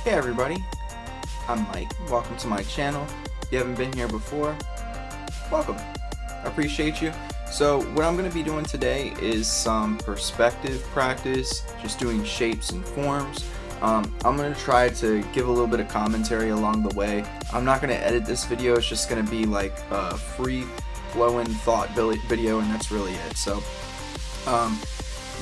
Hey everybody, I'm Mike. Welcome to my channel. If you haven't been here before, welcome. I appreciate you. So what I'm going to be doing today is some perspective practice, just doing shapes and forms. I'm going to try to give a little bit of commentary along the way. I'm not going to edit this video, it's just going to be like a free flowing thought video, and that's really it. So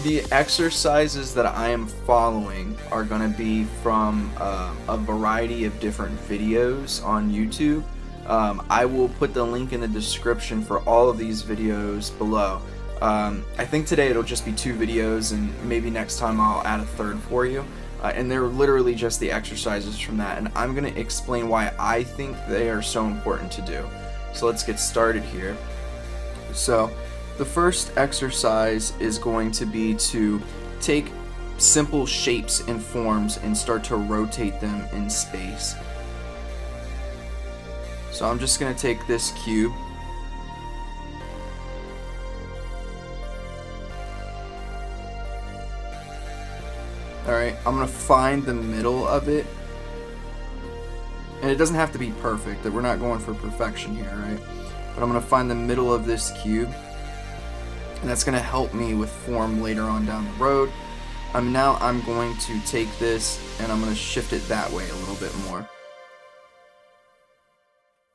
the exercises that I am following are going to be from a variety of different videos on YouTube. I will put the link in the description for all of these videos below. I think today it'll just be 2 videos, and maybe next time I'll add a third for you. And they're literally just the exercises from that, and I'm going to explain why I think they are so important to do. So let's get started here. So the first exercise is going to be to take simple shapes and forms and start to rotate them in space. So I'm just going to take this cube, alright, I'm going to find the middle of it, and it doesn't have to be perfect, that we're not going for perfection here, right? But I'm going to find the middle of this cube, and that's going to help me with form later on down the road. Now I'm going to take this and I'm going to shift it that way a little bit more.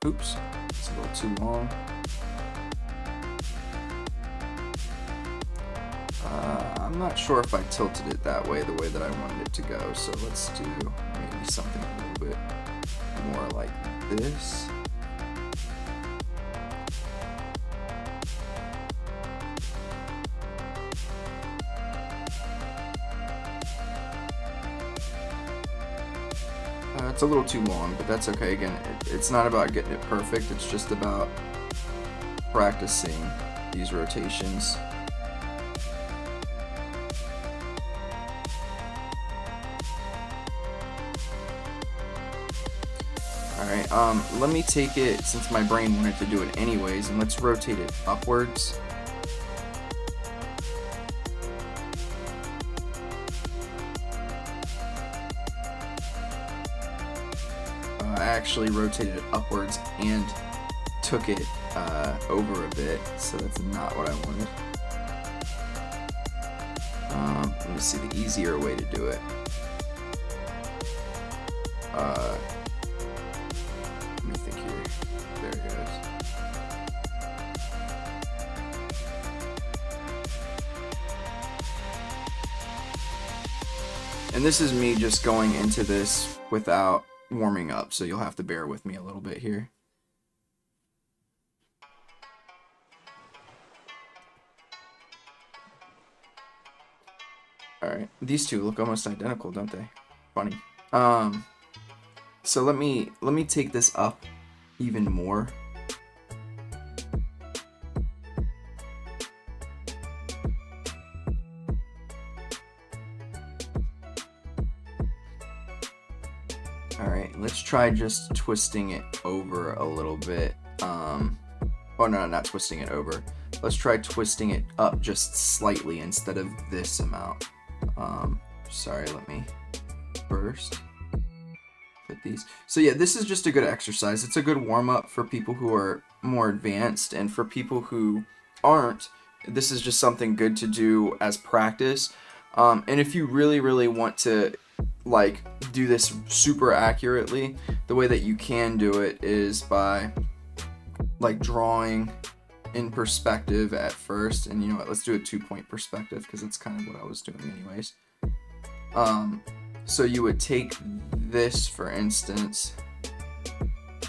Oops, it's a little too long. I'm not sure if I tilted it that way, the way that I wanted it to go, so let's do maybe something a little bit more like this. It's a little too long, but that's okay. Again, it's not about getting it perfect, it's just about practicing these rotations. Alright, let me take it, since my brain wanted to do it anyways, and let's rotate it upwards. I actually rotated it upwards and took it over a bit, so that's not what I wanted. Let me see the easier way to do it. Let me think here. There it goes. And this is me just going into this without warming up, so you'll have to bear with me a little bit here. Alright, these two look almost identical, don't they? Funny. So let me take this up even more. Alright, let's try just twisting it over a little bit. Oh no, not twisting it over. Let's try twisting it up just slightly instead of this amount. Sorry, let me first put these. So yeah, this is just a good exercise. It's a good warm-up for people who are more advanced, and for people who aren't, this is just something good to do as practice. And if you really want to like do this super accurately, the way that you can do it is by like drawing in perspective at first. And you know what, let's do a 2-point perspective because it's kind of what I was doing anyways. So you would take this, for instance,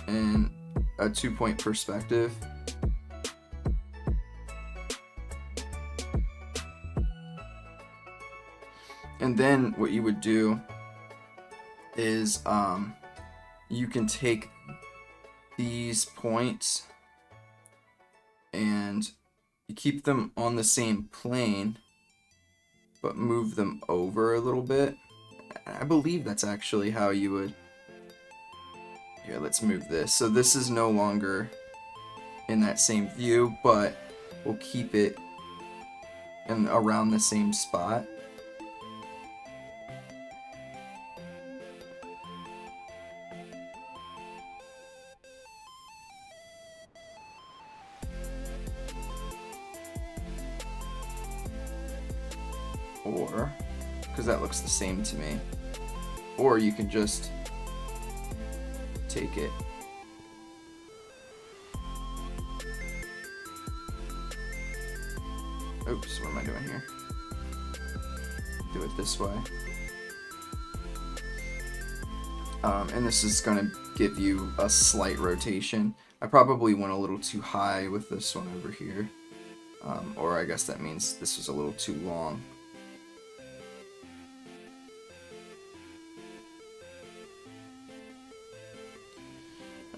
in a 2-point perspective, and then what you would do is you can take these points and you keep them on the same plane but move them over a little bit. I believe that's actually how you would. Here, let's move this. So this is no longer in that same view, but we'll keep it in around the same spot. or, because that looks the same to me, or you can just take it. Oops, what am I doing here? Do it this way. And this is going to give you a slight rotation. I probably went a little too high with this one over here. Or I guess that means this was a little too long.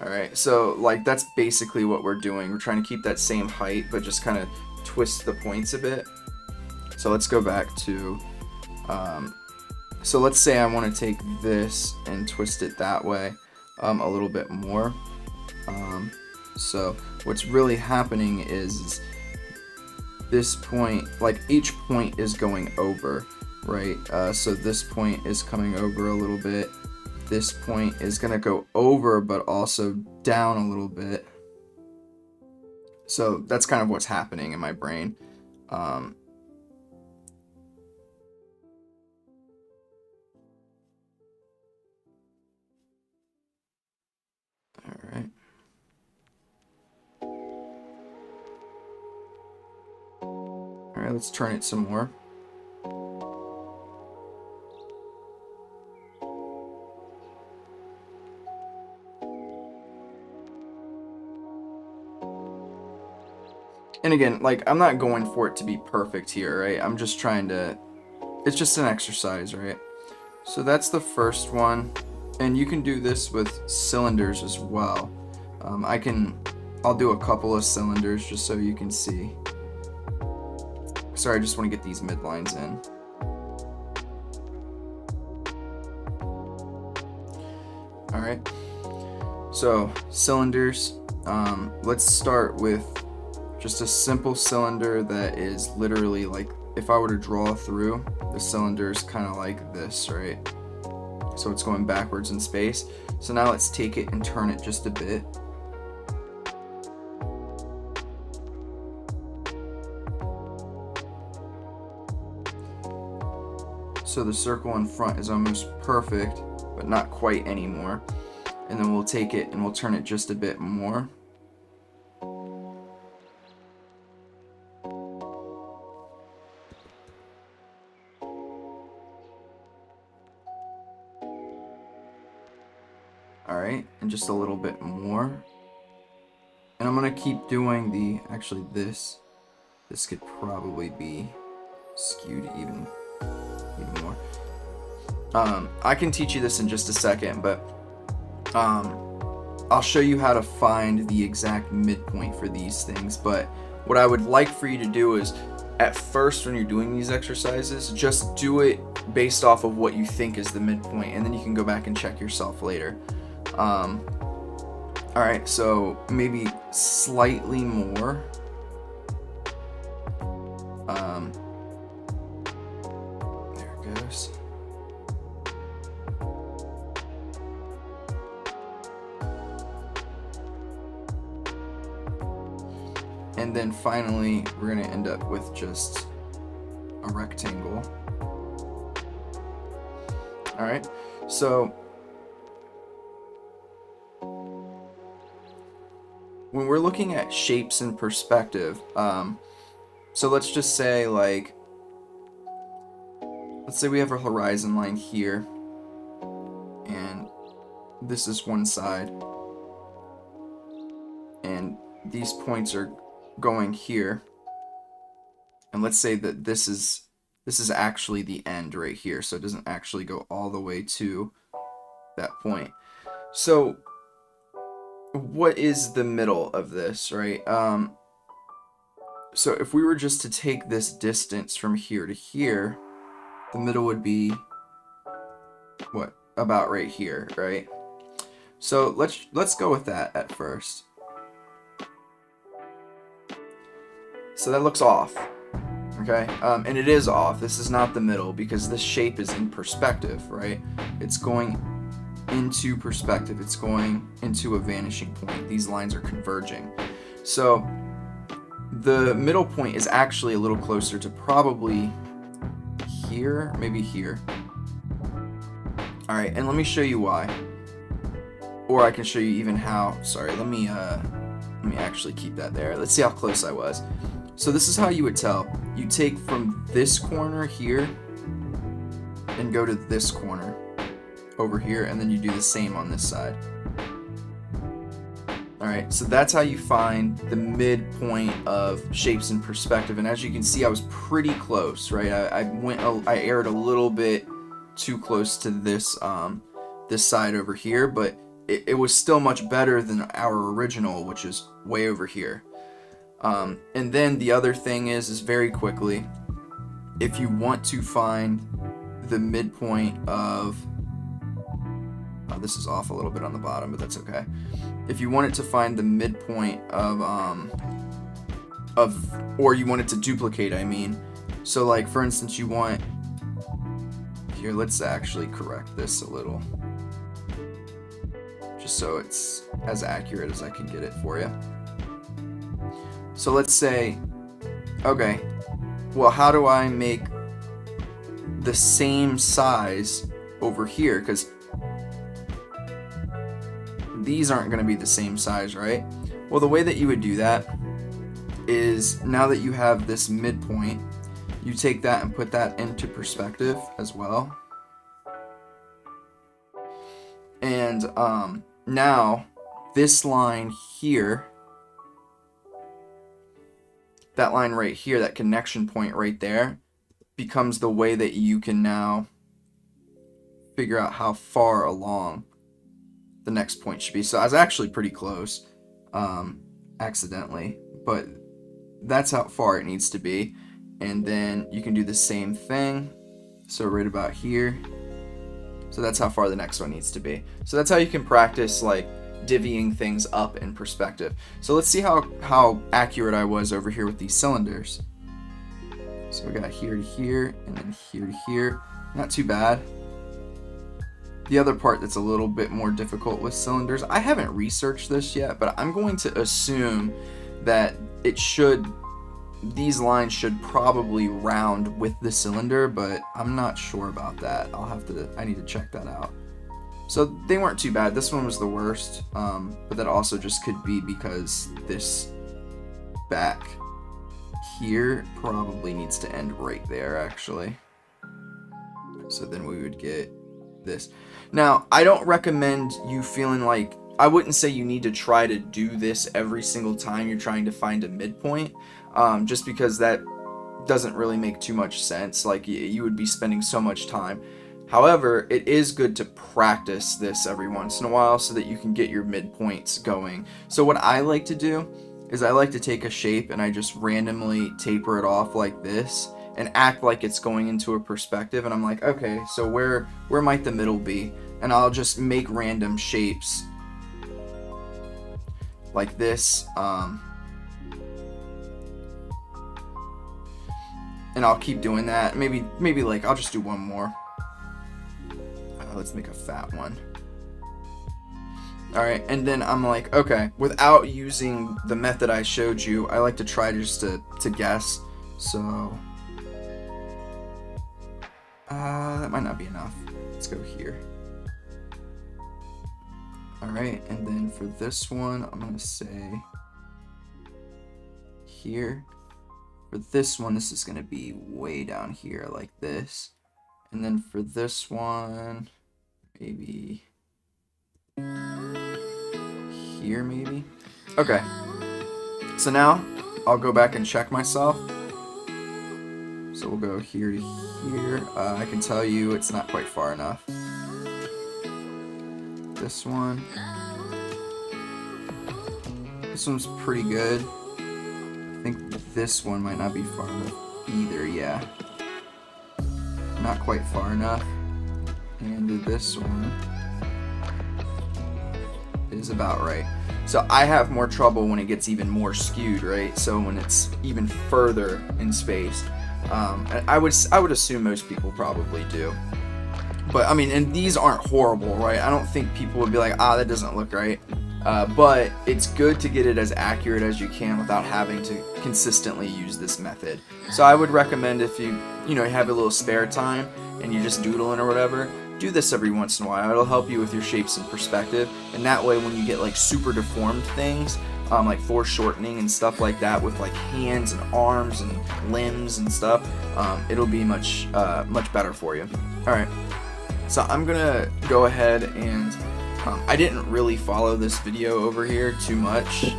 Alright, so like that's basically what we're doing. We're trying to keep that same height, but just kind of twist the points a bit. So let's go back to, so let's say I want to take this and twist it that way a little bit more. So what's really happening is this point, like each point is going over, right? So this point is coming over a little bit. This point is going to go over, but also down a little bit. So that's kind of what's happening in my brain. All right. All right, let's turn it some more. And again, like, I'm not going for it to be perfect here, right? I'm just trying to, it's just an exercise, right? So that's the first one. And you can do this with cylinders as well. I'll do a couple of cylinders just so you can see. Sorry, I just want to get these midlines in. All right. So cylinders, let's start with just a simple cylinder that is literally like, if I were to draw through, the cylinder is kind of like this, right? So it's going backwards in space. So now let's take it and turn it just a bit. So the circle in front is almost perfect, but not quite anymore. And then we'll take it and we'll turn it just a bit more. Alright, and just a little bit more. And I'm going to keep doing the, actually this could probably be skewed even more. I can teach you this in just a second, but I'll show you how to find the exact midpoint for these things. But what I would like for you to do is, at first when you're doing these exercises, just do it based off of what you think is the midpoint, and then you can go back and check yourself later. Alright, so maybe slightly more. There it goes. And then finally, we're going to end up with just a rectangle. Alright, so when we're looking at shapes in perspective, so let's just say, like, let's say we have a horizon line here, and this is one side, and these points are going here, and let's say that this is actually the end right here, so it doesn't actually go all the way to that point. So what is the middle of this, right? So if we were just to take this distance from here to here, the middle would be what? About right here, right? So let's go with that at first. So that looks off, okay? And it is off. This is not the middle because this shape is in perspective, right? It's going into perspective. It's going into a vanishing point. These lines are converging. So the middle point is actually a little closer to probably here, maybe here. Alright, and let me show you why. Or I can show you even how. Sorry, let me actually keep that there. Let's see how close I was. So this is how you would tell. You take from this corner here and go to this corner over here, and then you do the same on this side. Alright, so that's how you find the midpoint of shapes in perspective, and as you can see, I was pretty close, right? I erred a little bit too close to this this side over here, but it was still much better than our original, which is way over here. And then the other thing is very quickly, if you want to find the midpoint of, this is off a little bit on the bottom, but that's okay. If you wanted to find the midpoint of, or you wanted to duplicate, I mean, so like for instance, you want, here, let's actually correct this a little, just so it's as accurate as I can get it for you. So let's say, okay, well, how do I make the same size over here? Because these aren't going to be the same size, right? Well, the way that you would do that is, now that you have this midpoint, you take that and put that into perspective as well. And now this line here, that line right here, that connection point right there, becomes the way that you can now figure out how far along the next point should be. So I was actually pretty close, accidentally, but that's how far it needs to be. And then you can do the same thing, so right about here. So that's how far the next one needs to be. So that's how you can practice like divvying things up in perspective. So let's see how accurate I was over here with these cylinders. So we got here to here, and then here to here. Not too bad. The other part that's a little bit more difficult with cylinders, I haven't researched this yet, but I'm going to assume that these lines should probably round with the cylinder, but I'm not sure about that. I need to check that out. So they weren't too bad. This one was the worst, but that also just could be because this back here probably needs to end right there, actually. So then we would get this. Now, I don't recommend you feeling like, I wouldn't say you need to try to do this every single time you're trying to find a midpoint, just because that doesn't really make too much sense. Like, you would be spending so much time. However, it is good to practice this every once in a while so that you can get your midpoints going. So what I like to do is I like to take a shape and I just randomly taper it off like this and act like it's going into a perspective, and I'm like, okay, so where might the middle be? And I'll just make random shapes like this, and I'll keep doing that. Maybe like I'll just do one more. Let's make a fat one. Alright, and then I'm like, okay, without using the method I showed you, I like to try just to guess. So that might not be enough. Let's go here. Alright, and then for this one, I'm gonna say here. For this one, this is gonna be way down here like this. And then for this one, maybe here, maybe. Okay, so now I'll go back and check myself. So we'll go here to here. I can tell you it's not quite far enough. This one. This one's pretty good. I think this one might not be far enough either, yeah. Not quite far enough. And this one is about right. So I have more trouble when it gets even more skewed, right? So when it's even further in space. I would assume most people probably do. But I mean, and these aren't horrible, right? I don't think people would be like, that doesn't look right. but it's good to get it as accurate as you can without having to consistently use this method. So I would recommend, if you have a little spare time and you're just doodling or whatever, do this every once in a while. It'll help you with your shapes and perspective, and that way when you get like super deformed things, like foreshortening and stuff like that with like hands and arms and limbs and stuff, it'll be much better for you. Alright, so I'm gonna go ahead and I didn't really follow this video over here too much,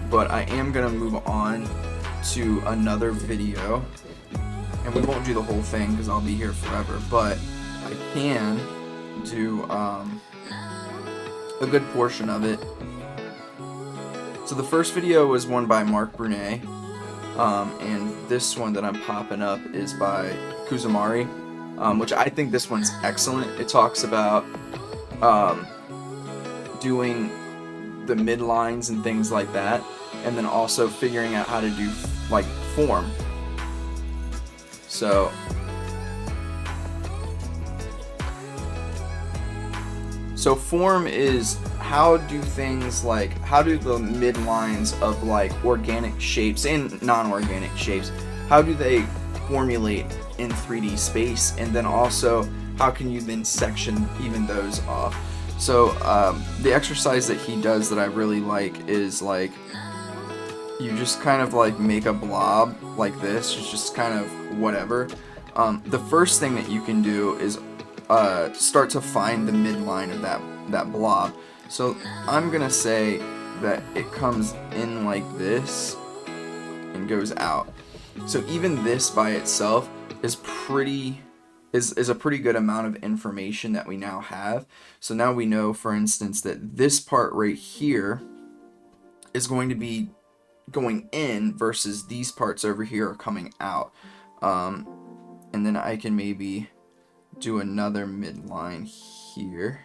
but I am gonna move on to another video, and we won't do the whole thing because I'll be here forever, but I can do a good portion of it. So the first video was one by Marc Brunet, and this one that I'm popping up is by Kuzomari, which I think this one's excellent. It talks about doing the midlines and things like that, and then also figuring out how to do like form. So form is how do the midlines of like organic shapes and non-organic shapes, how do they formulate in 3D space, and then also how can you then section even those off. So the exercise that he does that I really like is like you just kind of like make a blob like this, just kind of whatever. The first thing that you can do is start to find the midline of that blob. So I'm gonna say that it comes in like this and goes out. So even this by itself is a pretty good amount of information that we now have. So now we know, for instance, that this part right here is going to be going in versus these parts over here are coming out. And then I can maybe do another midline here.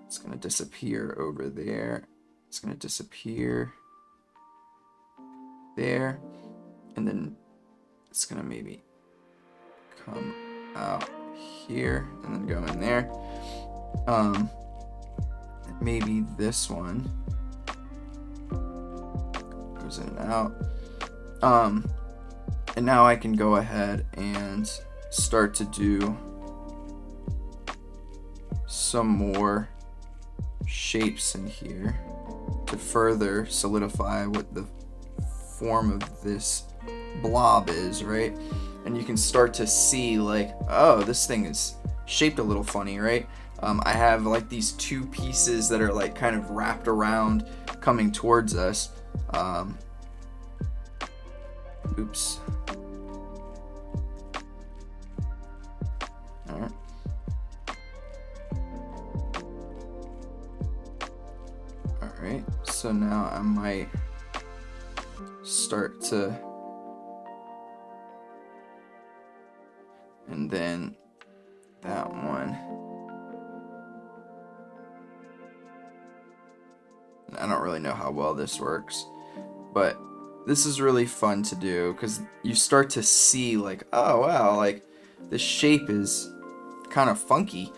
It's going to disappear over there. It's going to disappear there. And then it's going to maybe come out here and then go in there. Maybe this one goes in and out. And now I can go ahead and start to do some more shapes in here to further solidify what the form of this blob is, right? And you can start to see like, oh, this thing is shaped a little funny, right? I have like these two pieces that are like kind of wrapped around coming towards us. Oops. Alright. Alright, so now I might start to, and then that one. I don't really know how well this works, but this is really fun to do because you start to see like, oh wow, like this shape is kind of funky.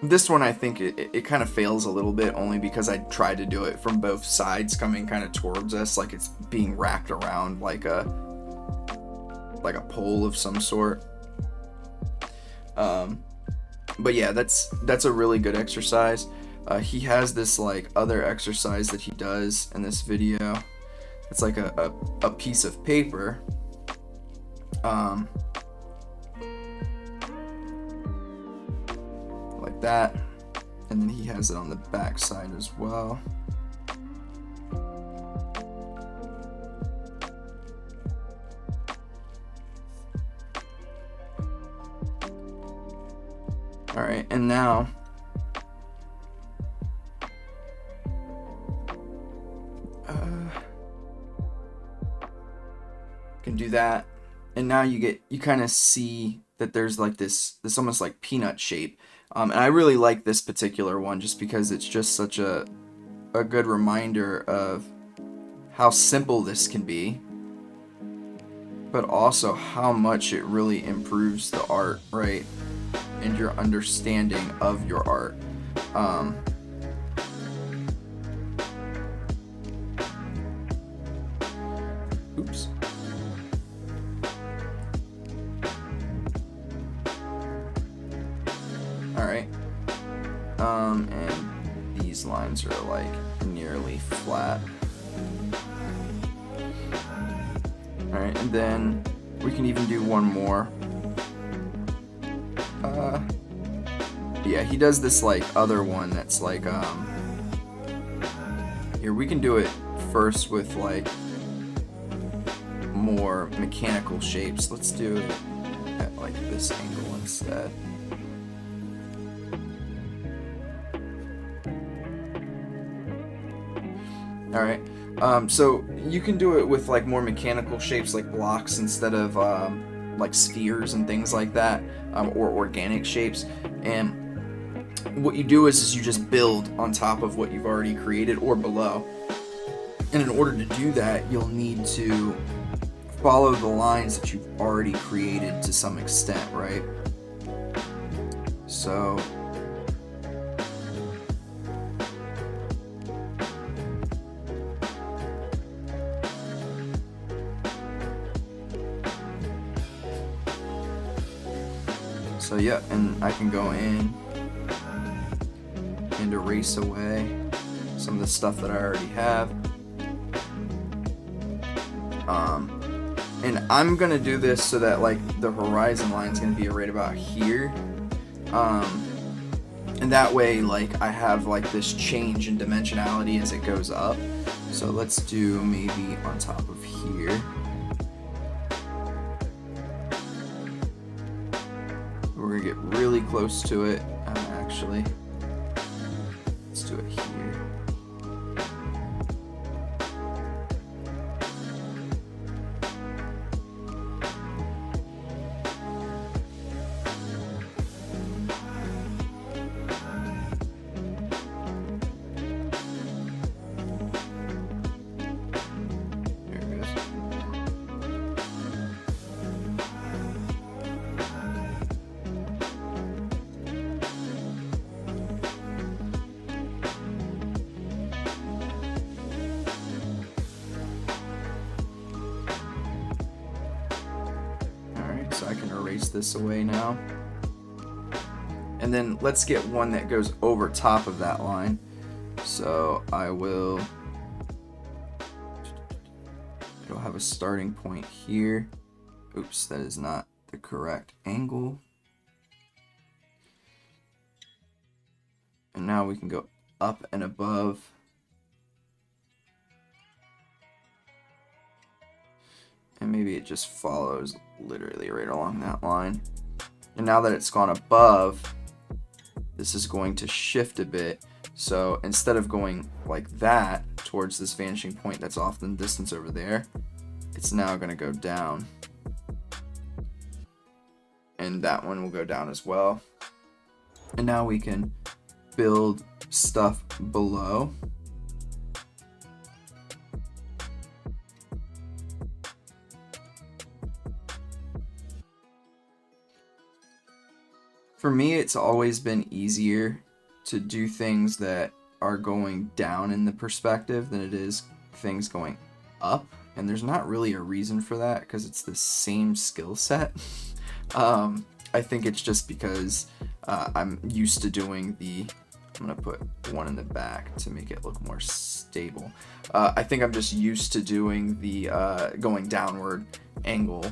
This one I think it kind of fails a little bit only because I tried to do it from both sides coming kind of towards us, like it's being wrapped around like a pole of some sort. But yeah, that's a really good exercise. He has this like other exercise that he does in this video. It's like a piece of paper. Like that, and then he has it on the back side as well. Alright, and now can do that, and now you kind of see that there's like this almost like peanut shape, and I really like this particular one just because it's just such a good reminder of how simple this can be, but also how much it really improves the art, right? and your understanding of your art. Oops. Alright. And these lines are like nearly flat. Alright, and then we can even do one more. Yeah, he does this like other one that's like, here, we can do it first with like more mechanical shapes. Let's do it at like this angle instead. Alright, so you can do it with like more mechanical shapes like blocks instead of like spheres and things like that, or organic shapes. And what you do is you just build on top of what you've already created or below. And in order to do that, you'll need to follow the lines that you've already created to some extent, right? So yeah, and I can go in and erase away some of the stuff that I already have. And I'm gonna do this so that like the horizon line is gonna be right about here, and that way like I have like this change in dimensionality as it goes up. So let's do maybe on top of here. We're gonna get really close to it. Actually, let's do it here. So I can erase this away now. And then let's get one that goes over top of that line. So I will, it'll have a starting point here. Oops, that is not the correct angle. And now we can go up and above. And maybe it just follows literally right along that line. And now that it's gone above, this is going to shift a bit. So instead of going like that towards this vanishing point that's off in the distance over there, it's now going to go down. And that one will go down as well. And now we can build stuff below. For me, it's always been easier to do things that are going down in the perspective than it is things going up. And there's not really a reason for that because it's the same skill set. I think it's just because I'm used to doing the, I'm going to put one in the back to make it look more stable. I think I'm just used to doing the going downward angle.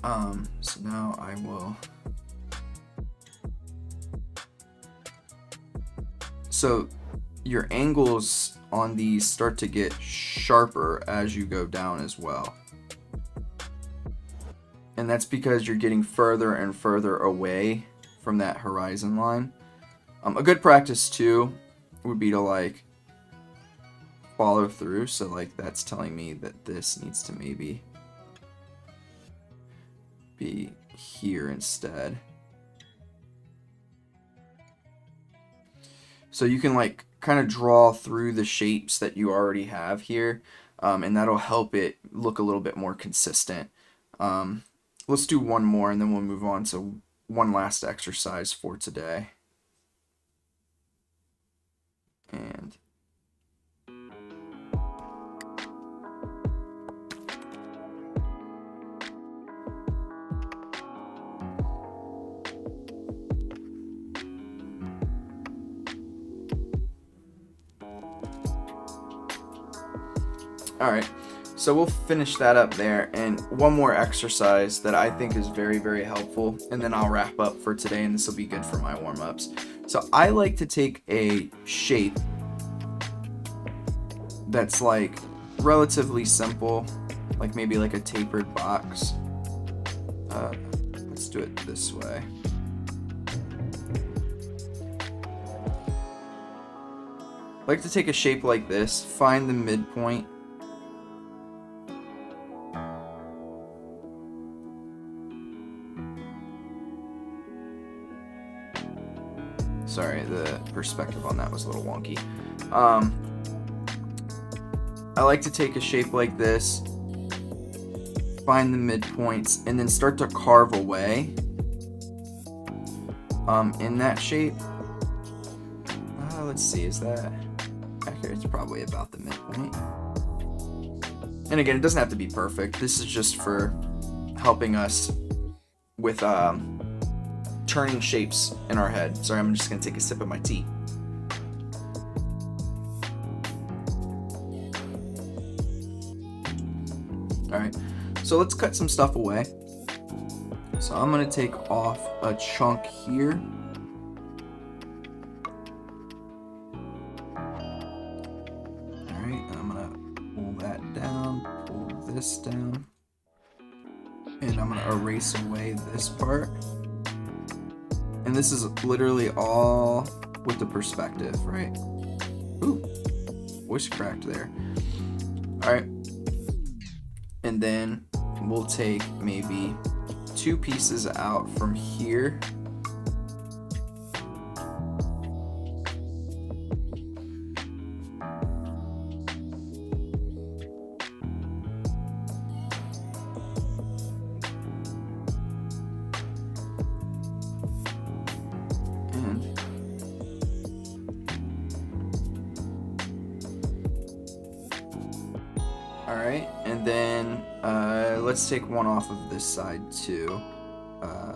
So now I will... So your angles on these start to get sharper as you go down as well. And that's because you're getting further and further away from that horizon line. A good practice too would be to like follow through. So like that's telling me that this needs to maybe be here instead. So you can like kind of draw through the shapes that you already have here, and that'll help it look a little bit more consistent. Let's do one more and then we'll move on to one last exercise for today. And alright, so we'll finish that up there, and one more exercise that I think is very, very helpful, and then I'll wrap up for today, and this will be good for my warm-ups. So I like to take a shape that's like relatively simple, like maybe like a tapered box. Let's do it this way. I like to take a shape like this, find the midpoint, sorry, the perspective on that was a little wonky. I like to take a shape like this, find the midpoints, and then start to carve away in that shape. Let's see, is that accurate? It's probably about the midpoint. And again, it doesn't have to be perfect. This is just for helping us with turning shapes in our head. Sorry, I'm just going to take a sip of my tea. Alright, so let's cut some stuff away. So I'm going to take off a chunk here. Alright, I'm going to pull that down, pull this down, and I'm going to erase away this part. And this is literally all with the perspective, right? Ooh, voice cracked there. Alright. And then we'll take maybe 2 pieces out from here. Alright, and then let's take one off of this side too.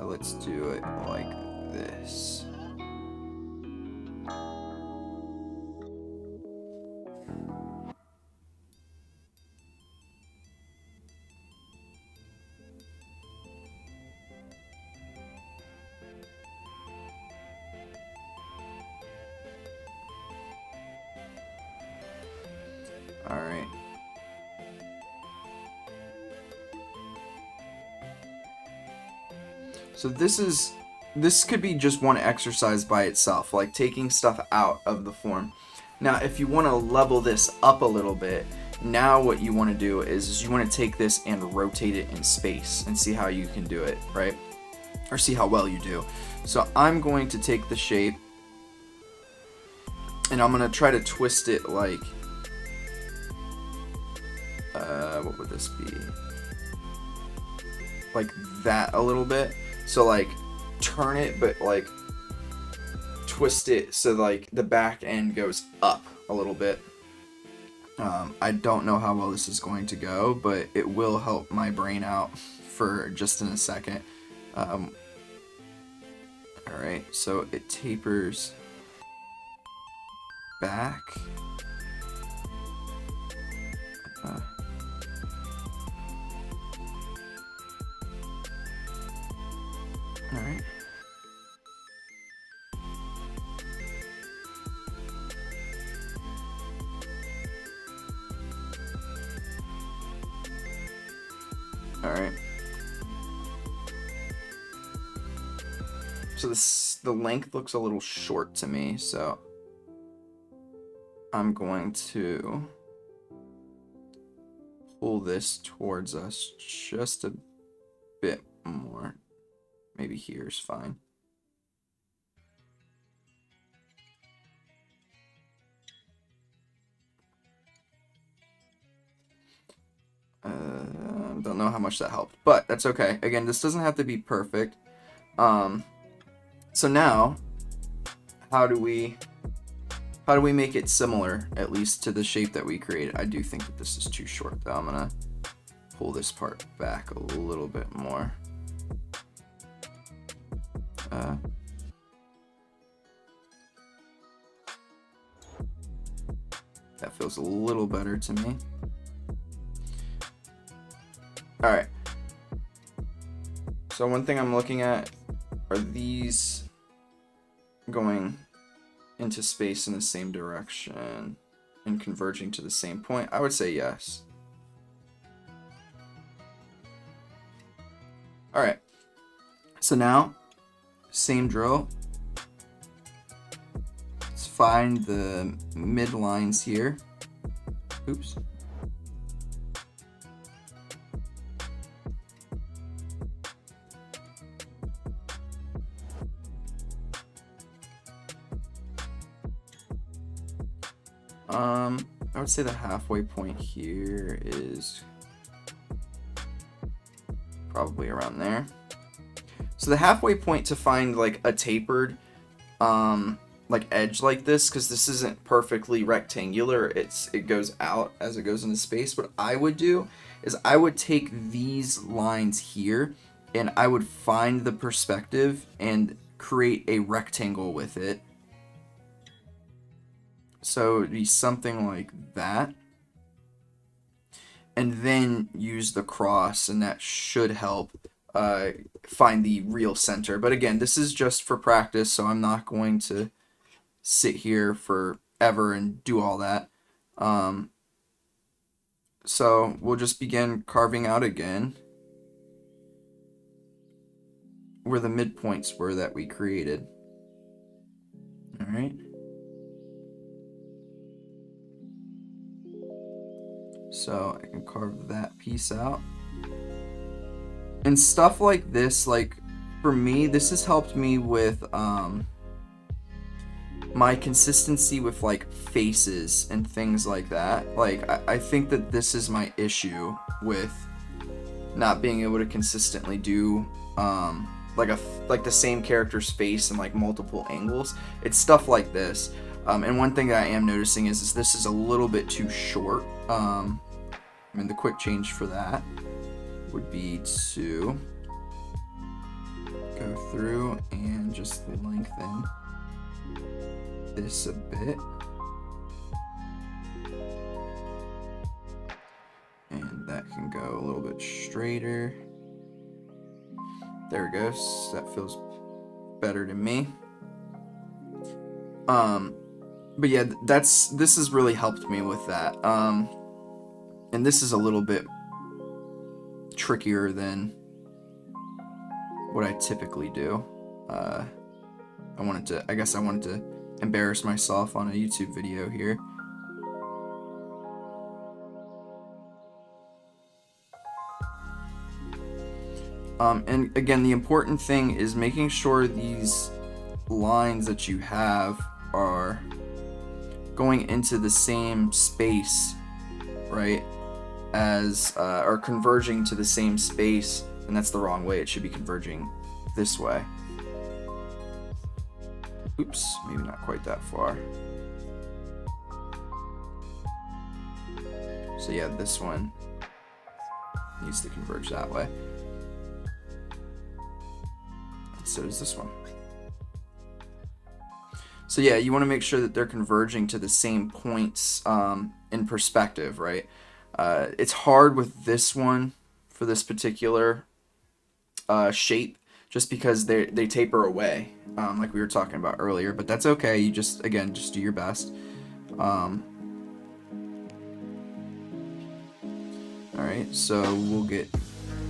Let's do it like this. Alright. So this could be just one exercise by itself, like taking stuff out of the form. Now, if you want to level this up a little bit, now what you want to do is you want to take this and rotate it in space and see how you can do it, right? Or see how well you do. So I'm going to take the shape and I'm going to try to twist it like, what would this be? Like that a little bit. So like turn it, but like twist it so like the back end goes up a little bit. I don't know how well this is going to go, but it will help my brain out for just in a second. Alright, so it tapers back. Alright. Alright. So the length looks a little short to me, so I'm going to pull this towards us just a bit more. Maybe here's fine. Don't know how much that helped, but that's okay. Again, this doesn't have to be perfect, So now, how do we make it similar, at least to the shape that we created? I do think that this is too short, though. I'm gonna pull this part back a little bit more. That feels a little better to me. All right. So one thing I'm looking at are these going into space in the same direction and converging to the same point. I would say yes. All right. So now, same drill. Let's find the mid lines here. Oops. I would say the halfway point here is probably around there. So the halfway point to find like a tapered like edge like this, because this isn't perfectly rectangular, it goes out as it goes into space. What I would do is I would take these lines here and I would find the perspective and create a rectangle with it. So it'd be something like that. And then use the cross, and that should help find the real center. But again, this is just for practice, so I'm not going to sit here forever and do all that. So we'll just begin carving out again where the midpoints were that we created. All right. So I can carve that piece out. And stuff like this, like for me, this has helped me with my consistency with like faces and things like that. Like I think that this is my issue with not being able to consistently do like the same character's face in like multiple angles. It's stuff like this. And one thing that I am noticing is this is a little bit too short. I mean, the quick change for that would be to go through and just lengthen this a bit. And that can go a little bit straighter. There it goes. That feels better to me. But yeah, this has really helped me with that. And this is a little bit trickier than what I typically do. I guess I wanted to embarrass myself on a YouTube video here. And again, the important thing is making sure these lines that you have are going into the same space, right, as or converging to the same space. And that's the wrong way. It should be converging this way. Oops, maybe not quite that far. So yeah, this one needs to converge that way. And so does this one. So yeah, you want to make sure that they're converging to the same points in perspective, right? It's hard with this one for this particular shape, just because they taper away, like we were talking about earlier. But that's okay. You just do your best. All right, so we'll get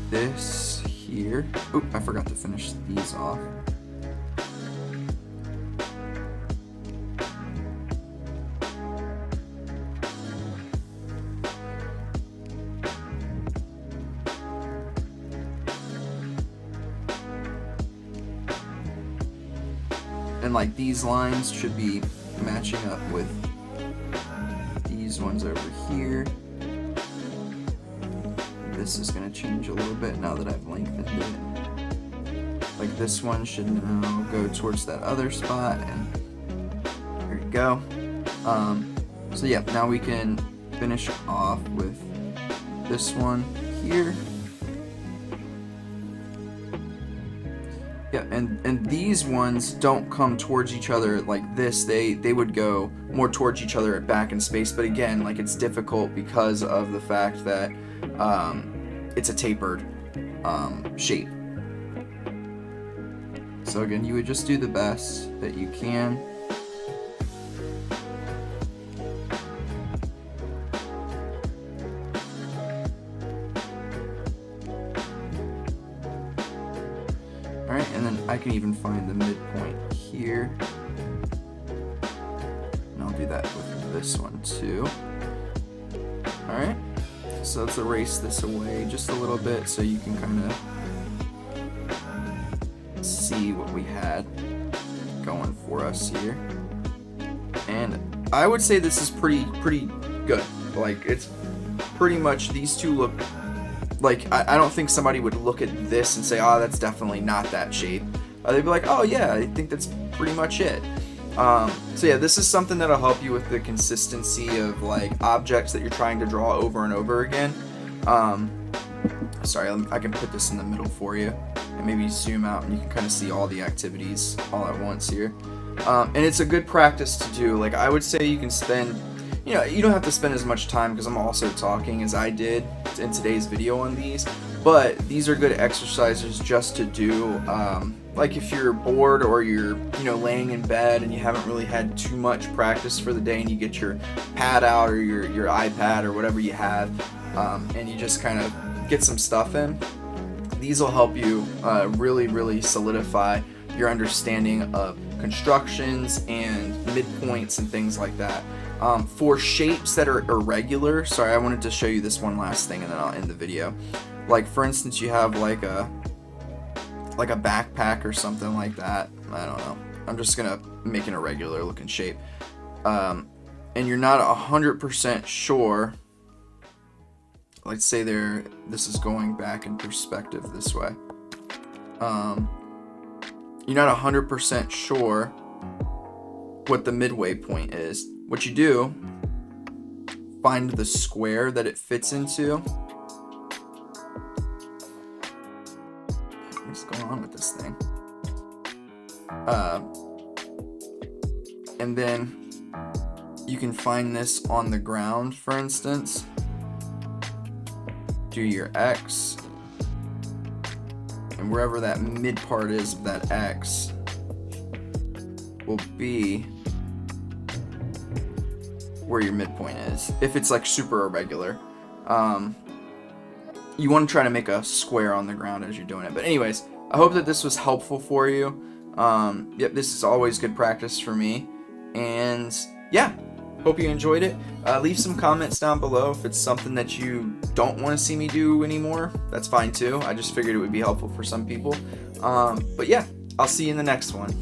this here. Oop, I forgot to finish these off. And like these lines should be matching up with these ones over here. This is going to change a little bit now that I've lengthened it. Like this one should now go towards that other spot, and there you go. So yeah, now we can finish off with this one here. Yeah, and these ones don't come towards each other like this. They would go more towards each other at back in space, but again, like, it's difficult because of the fact that it's a tapered shape. So again, you would just do the best that you can. Alright, and then I can even find the midpoint here. And I'll do that with this one too. Alright, so let's erase this away just a little bit so you can kind of see what we had going for us here. And I would say this is pretty good. Like, it's pretty much, these two look like, I don't think somebody would look at this and say, oh, that's definitely not that shape. They'd be like, oh yeah, I think that's pretty much it. So yeah, this is something that'll help you with the consistency of like objects that you're trying to draw over and over again. Sorry, I can put this in the middle for you and maybe zoom out and you can kind of see all the activities all at once here. And it's a good practice to do. Like, I would say you can spend, you know, you don't have to spend as much time because I'm also talking as I did in today's video on these, but these are good exercises just to do, like if you're bored or you're, you know, laying in bed and you haven't really had too much practice for the day and you get your pad out or your iPad or whatever you have, and you just kind of get some stuff in. These will help you really solidify your understanding of constructions and midpoints and things like that. For shapes that are irregular, sorry, I wanted to show you this one last thing and then I'll end the video. Like, for instance, you have like a backpack or something like that. I don't know. I'm just gonna make an irregular looking shape. And you're not 100% sure. Let's say this is going back in perspective this way. You're not 100% sure what the midway point is. What you do, find the square that it fits into. What's going on with this thing? And then you can find this on the ground, for instance. Do your X, and wherever that mid part is of that X will be where your midpoint is. If it's like super irregular, you want to try to make a square on the ground as you're doing it. But anyways, I hope that this was helpful for you. Yep, this is always good practice for me. And yeah, hope you enjoyed it. Leave some comments down below if it's something that you don't want to see me do anymore. That's fine too. I just figured it would be helpful for some people. But yeah, I'll see you in the next one.